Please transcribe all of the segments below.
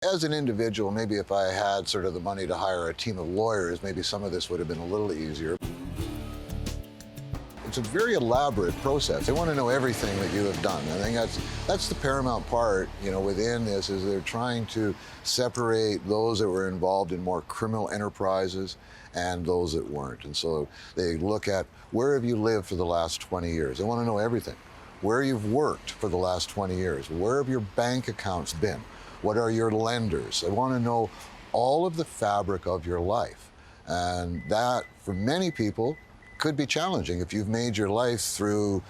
As an individual, maybe if I had sort of the money to hire a team of lawyers, maybe some of this would have been a little easier. It's a very elaborate process. They want to know everything that you have done. I think that's the paramount part, within this, is they're trying to separate those that were involved in more criminal enterprises and those that weren't. And so they look at, where have you lived for the last 20 years? They want to know everything. Where you've worked for the last 20 years. Where have your bank accounts been? What are your lenders? They want to know all of the fabric of your life. And that, for many people, could be challenging. If you've made your life through,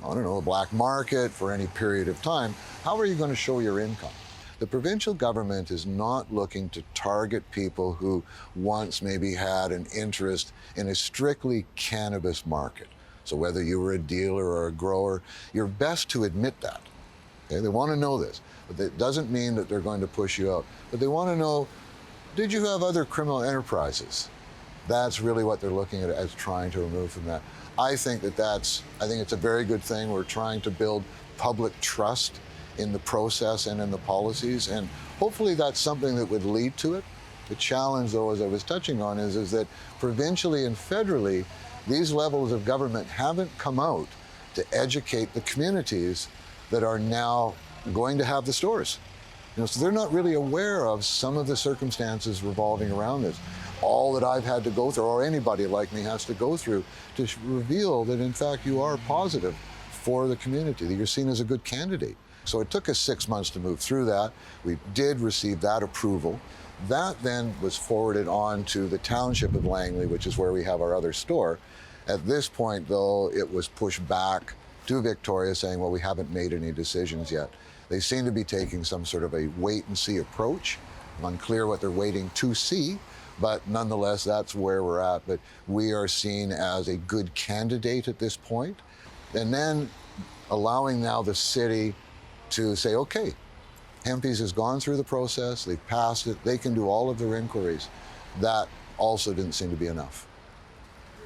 the black market for any period of time, how are you going to show your income? The provincial government is not looking to target people who once maybe had an interest in a strictly cannabis market. So whether you were a dealer or a grower, you're best to admit that. Okay? They want to know this, but that doesn't mean that they're going to push you out. But they want to know, did you have other criminal enterprises? That's really what they're looking at as trying to remove from that. I think it's a very good thing. We're trying to build public trust in the process and in the policies, and hopefully that's something that would lead to it. The challenge, though, as I was touching on, is that provincially and federally, these levels of government haven't come out to educate the communities that are now going to have the stores. So they're not really aware of some of the circumstances revolving around this. All that I've had to go through, or anybody like me has to go through, to reveal that in fact you are positive for the community, that you're seen as a good candidate. So it took us 6 months to move through that. We did receive that approval. That then was forwarded on to the township of Langley, which is where we have our other store. At this point, though, it was pushed back to Victoria, saying, well, we haven't made any decisions yet. They seem to be taking some sort of a wait-and-see approach. I'm unclear what they're waiting to see, but nonetheless, that's where we're at. But we are seen as a good candidate at this point. And then allowing now the city to say, okay, Hempyz has gone through the process, they've passed it, they can do all of their inquiries. That also didn't seem to be enough.